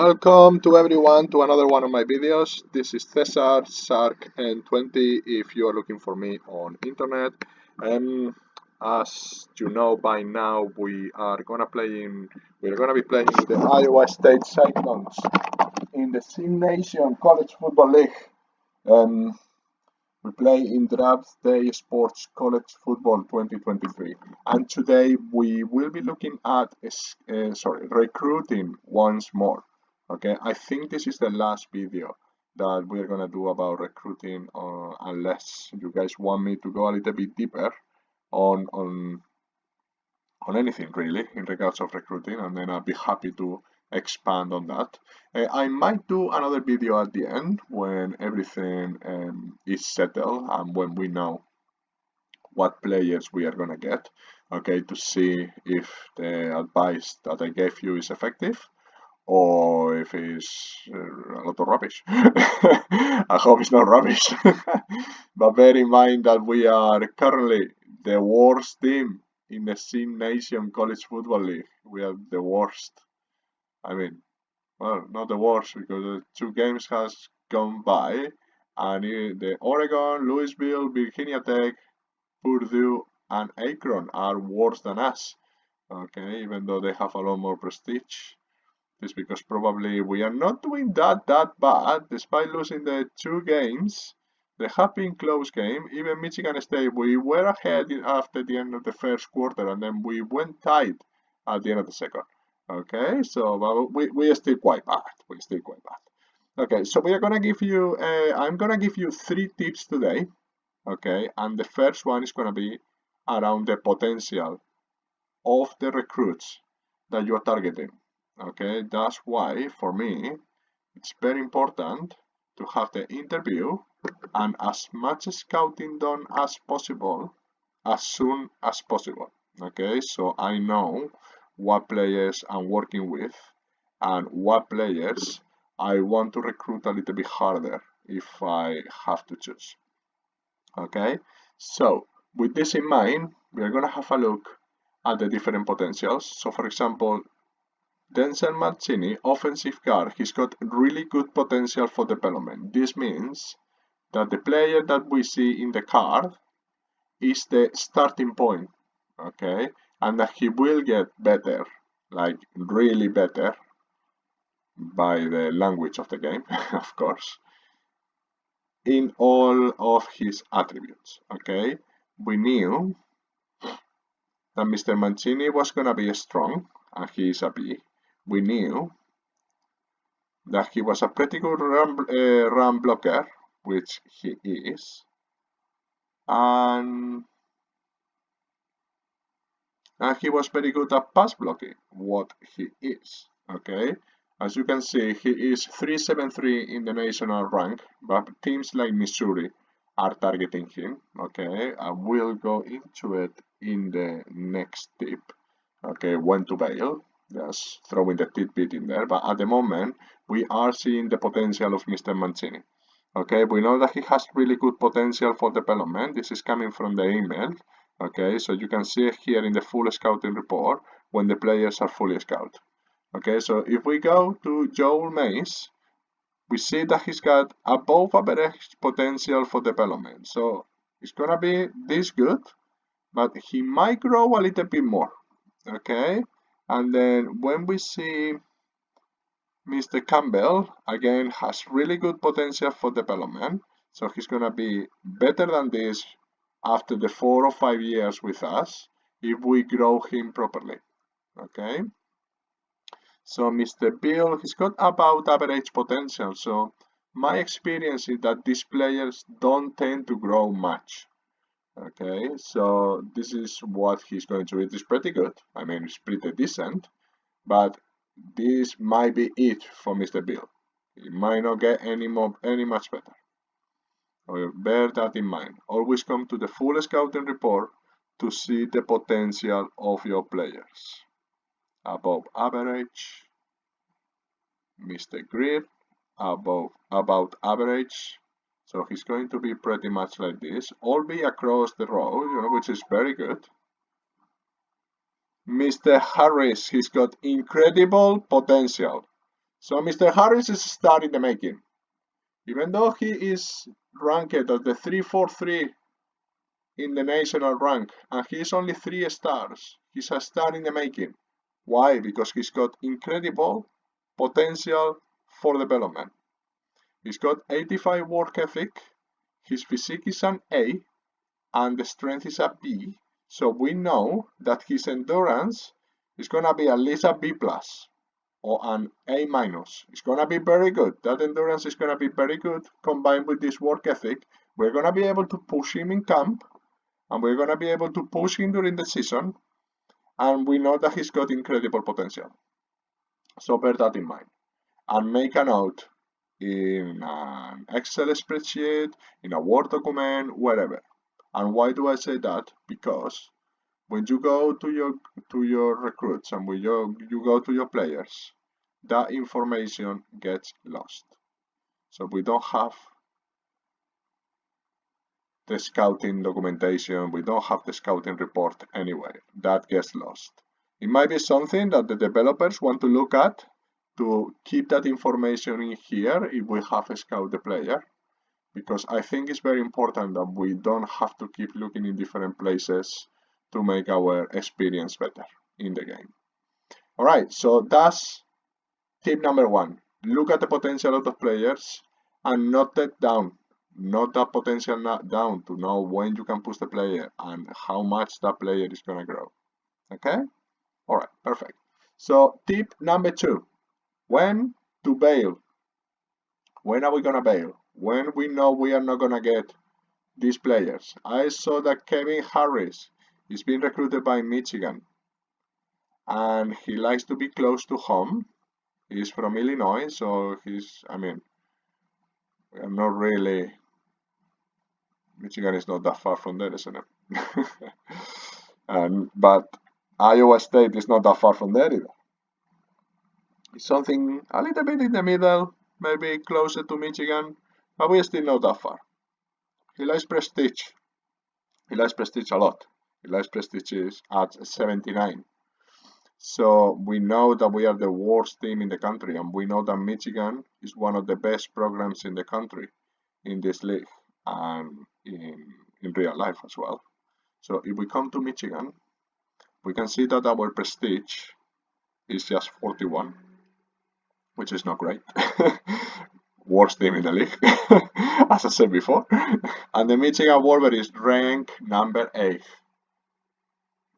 Welcome to everyone to another one of my videos. This is Cesar Sark23 if you are looking for me on internet. As you know by now, we're gonna be playing the Iowa State Cyclones in the Sim Nation College Football League. We play in Draft Day Sports College Football 2023, and today we will be looking at recruiting once more. Okay, I think this is the last video that we're gonna do about recruiting, unless you guys want me to go a little bit deeper on anything really in regards of recruiting, and then I'll be happy to expand on that. I might do another video at the end when everything is settled and when we know what players we are gonna get, okay, to see if the advice that I gave you is effective or if it's a lot of rubbish. I hope it's not rubbish. But bear in mind that we are currently the worst team in the Sim Nation College Football League. We are the worst. I mean, well, not the worst because the 2 games has gone by, and the Oregon, Louisville, Virginia Tech, Purdue, and Akron are worse than us. Okay, even though they have a lot more prestige. It's because probably we are not doing that bad, despite losing the 2 games. They have been close game. Even Michigan State, we were ahead after the end of the first quarter, and then we went tight at the end of the second. Okay, so we are still quite bad. We're still quite bad. Okay, so we are gonna give you. I'm gonna give you 3 tips today. Okay, and the first one is gonna be around the potential of the recruits that you are targeting. Okay, that's why for me it's very important to have the interview and as much scouting done as possible as soon as possible. Okay, so I know what players I'm working with and what players I want to recruit a little bit harder if I have to choose. Okay, so with this in mind, we are going to have a look at the different potentials. So for example, Denzel Mancini, offensive guard, he's got really good potential for development. This means that the player that we see in the card is the starting point, okay? And that he will get better, like really better, by the language of the game, of course, in all of his attributes, okay? We knew that Mr. Mancini was going to be strong, and he is a B. We knew that he was a pretty good run blocker, which he is, and he was very good at pass blocking, what he is. Okay, as you can see, he is 373 in the national rank, but teams like Missouri are targeting him. Okay, I will go into it in the next tip. Okay, when to bail. Just throwing the tidbit in there, but at the moment we are seeing the potential of Mr. Mancini. Okay, we know that he has really good potential for development. This is coming from the email. Okay, so you can see here in the full scouting report when the players are fully scouted. Okay, so if we go to Joel Mays, we see that he's got above average potential for development. So it's gonna be this good, but he might grow a little bit more. Okay, and then when we see Mr. Campbell, again, has really good potential for development. So he's going to be better than this after the 4 or 5 years with us if we grow him properly. Okay. So Mr. Bill, he's got about average potential. So my experience is that these players don't tend to grow much. Okay, so this is what he's going to be. It's pretty good. I mean, it's pretty decent, but this might be it for Mr. Bill. He might not get any much better. So bear that in mind. Always come to the full scouting report to see the potential of your players. Above average, Mr. Grid, about average. So he's going to be pretty much like this, all be across the row, which is very good. Mr. Harris, he's got incredible potential. So Mr. Harris is a star in the making. Even though he is ranked as the 343 in the national rank and he's only 3 stars, he's a star in the making. Why? Because he's got incredible potential for development. He's got 85 work ethic, his physique is an A, and the strength is a B. So we know that his endurance is gonna be at least a B plus or an A minus. It's gonna be very good. That endurance is gonna be very good combined with this work ethic. We're gonna be able to push him in camp and we're gonna be able to push him during the season. And we know that he's got incredible potential. So bear that in mind. And make a note in an Excel spreadsheet, in a Word document, wherever. And why do I say that? Because when you go to your recruits and when you go to your players, that information gets lost. So we don't have the scouting documentation, we don't have the scouting report anywhere. That gets lost. It might be something that the developers want to look at to keep that information in here if we have a scout the player, because I think it's very important that we don't have to keep looking in different places to make our experience better in the game. All right, so that's tip number 1. Look at the potential of the players and note that down. Note that potential down to know when you can push the player and how much that player is going to grow. Okay? All right, perfect. So tip number 2, when to bail. When are we going to bail? When we know we are not going to get these players. I saw that Kevin Harris is being recruited by Michigan and he likes to be close to home. He's from Illinois, so I'm not really, Michigan is not that far from there, isn't it? But Iowa State is not that far from there either. It's something a little bit in the middle, maybe closer to Michigan, but we're still not that far. He likes prestige. He likes prestige a lot. He likes prestige at 79. So we know that we are the worst team in the country, and we know that Michigan is one of the best programs in the country in this league and in real life as well. So if we come to Michigan, we can see that our prestige is just 41, which is not great. Worst team in the league, as I said before. And the Michigan Wolverines rank number 8.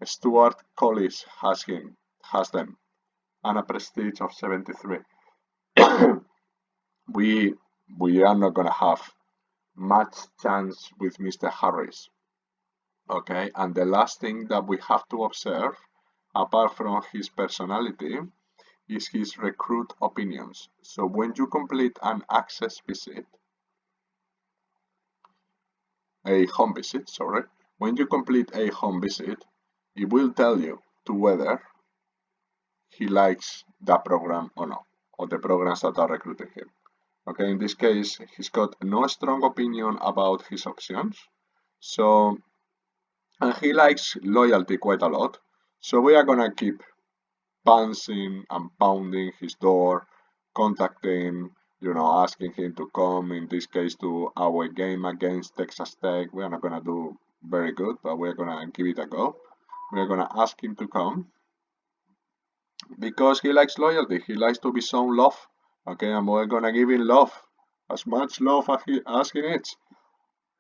Stuart Collis has them, and a prestige of 73. we are not gonna have much chance with Mr. Harris. Okay, and the last thing that we have to observe, apart from his personality, is his recruit opinions. So when you complete an access visit, when you complete a home visit, it will tell you to whether he likes that program or not, or the programs that are recruiting him. Okay, in this case, he's got no strong opinion about his options. So, and he likes loyalty quite a lot. So we are gonna keep bouncing and pounding his door, contacting, asking him to come, in this case, to our game against Texas Tech. We are not gonna do very good, but we're gonna give it a go. We're gonna ask him to come because he likes loyalty. He likes to be shown love. Okay, and we're gonna give him love, as much love as he needs.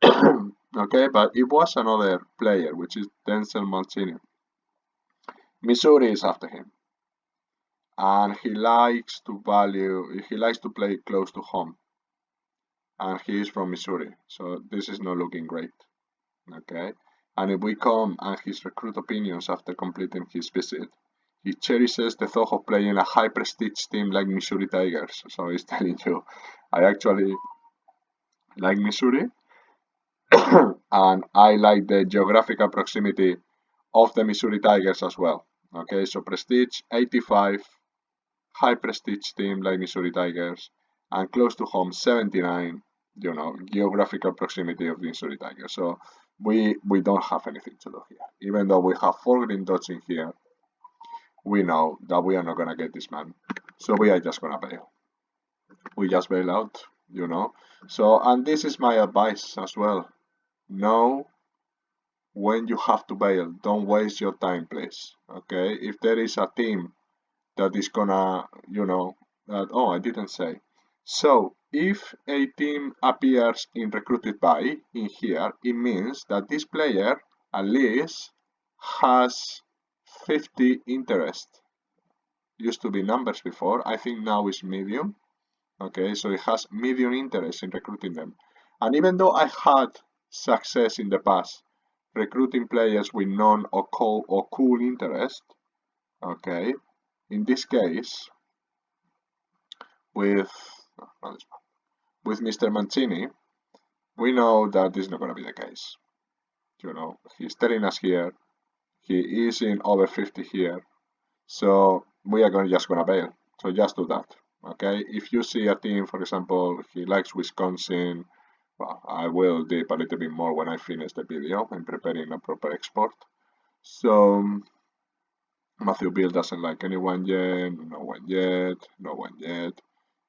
Okay, but it was another player, which is Denzel Mancini. Missouri is after him, and he likes to play close to home, and he is from Missouri, so this is not looking great. Okay, and if we come and his recruit opinions after completing his visit, he cherishes the thought of playing a high prestige team like Missouri Tigers. So he's telling you, I actually like Missouri, and I like the geographical proximity of the Missouri Tigers as well. Okay, so prestige 85, high prestige team like Missouri Tigers, and close to home 79, geographical proximity of the Missouri Tigers. So we don't have anything to do here. Even though we have 4 green dots in here, we know that we are not going to get this man. So we are just going to bail. we just bail out, you know. So, and this is my advice as well. Know when you have to bail. Don't waste your time, please. Okay, if there is a team that is gonna, that, oh, I didn't say. So, if a team appears in recruited by in here, it means that this player at least has 50 interest. Used to be numbers before, I think now is medium. Okay, so it has medium interest in recruiting them. And even though I had success in the past recruiting players with non or cool interest, okay, in this case, with with Mr. Mancini, we know that this is not going to be the case. He's telling us here he is in over 50 here, so we are just gonna bail. So just do that. Okay, if you see a team, for example, he likes Wisconsin, well, I will dip a little bit more when I finish the video and preparing a proper export. So Matthew Bill doesn't like anyone yet, no one yet, no one yet.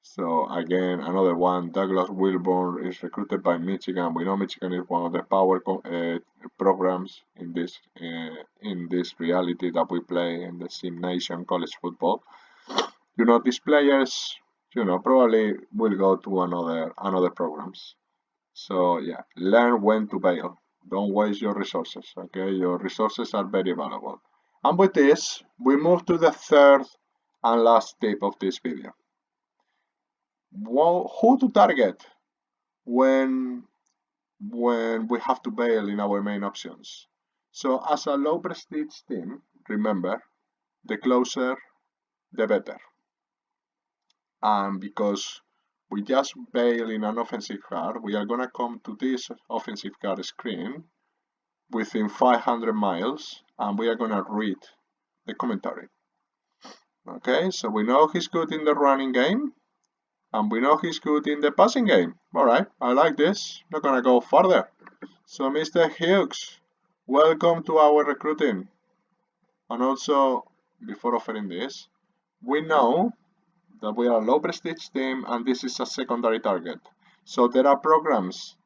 So again, another one, Douglas Wilburn is recruited by Michigan. We know Michigan is one of the power programs in this reality that we play in the Sim Nation college football. These players, probably will go to another programs. So yeah, learn when to bail. Don't waste your resources, okay? Your resources are very valuable. And with this, we move to the third and last tip of this video. Who to target when we have to bail in our main options. So as a low prestige team, remember, the closer, the better. And because we just bail in an offensive card, we are gonna come to this offensive card screen within 500 miles, and we are gonna read the commentary. Okay, so we know he's good in the running game, and we know he's good in the passing game. Alright, I like this. Not gonna go further. So Mr. Hughes, welcome to our recruiting. And also, before offering this, we know that we are a low prestige team and this is a secondary target. So there are programs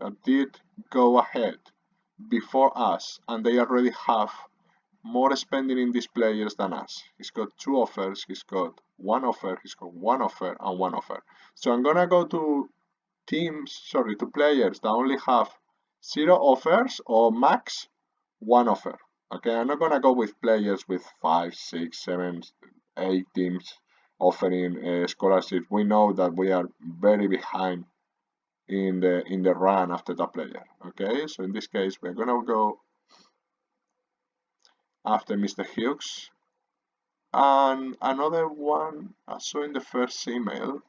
that did go ahead before us and they already have more spending in these players than us. He's got 2 offers, he's got 1 offer, he's got 1 offer and 1 offer. So I'm gonna go to players that only have 0 offers or max 1 offer. Okay, I'm not gonna go with players with 5, 6, 7, 8 teams offering scholarships. We know that we are very behind in the run after that player. Okay, so in this case we're gonna go after Mr. Hughes. And another one I saw in the first email,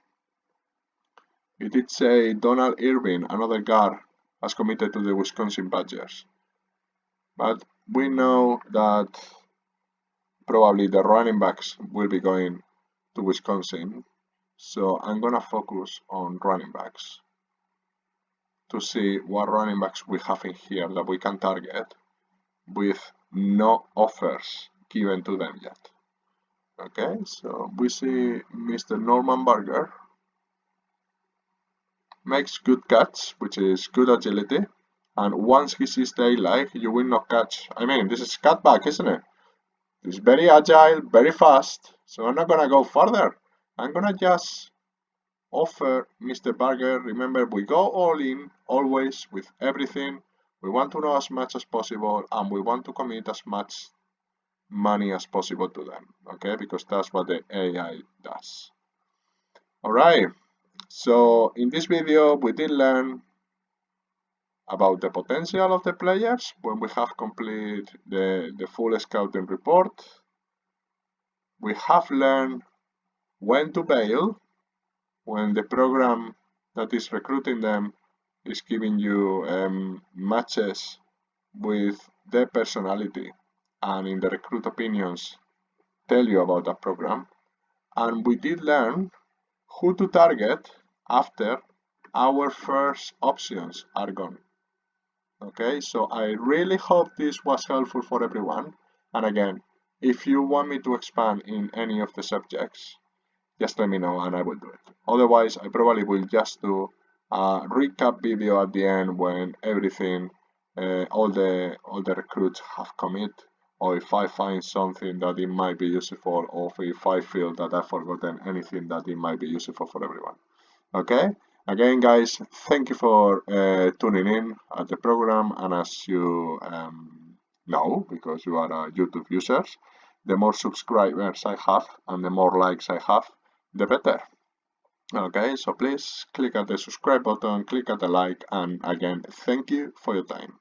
it did say Donald Irvin, another guard, has committed to the Wisconsin Badgers. But we know that probably the running backs will be going to Wisconsin. So I'm gonna focus on running backs to see what running backs we have in here that we can target with no offers given to them yet. Okay, so we see Mr. Norman Berger makes good catch, which is good agility, and once he sees daylight, you will not catch. I mean, this is cutback, isn't it? It's very agile, very fast, so I'm not gonna go further. I'm gonna just offer Mr. Berger. Remember, we go all in, always, with everything. We want to know as much as possible, and we want to commit as much money as possible to them, okay? Because that's what the AI does. Alright, so in this video, we did learn about the potential of the players when we have completed the full scouting report. We have learned when to bail when the program that is recruiting them is giving you matches with their personality and in the recruit opinions tell you about that program. And we did learn who to target after our first options are gone. Okay, so I really hope this was helpful for everyone. And again, if you want me to expand in any of the subjects, just let me know and I will do it. Otherwise, I probably will just do a recap video at the end when everything, all the recruits have commit, or if I find something that it might be useful, or if I feel that I've forgotten anything that it might be useful for everyone. Okay? Again, guys, thank you for tuning in at the program, and as you know, because you are YouTube users, the more subscribers I have and the more likes I have, the better. Okay, so please click at the subscribe button, click at the like, and again, thank you for your time.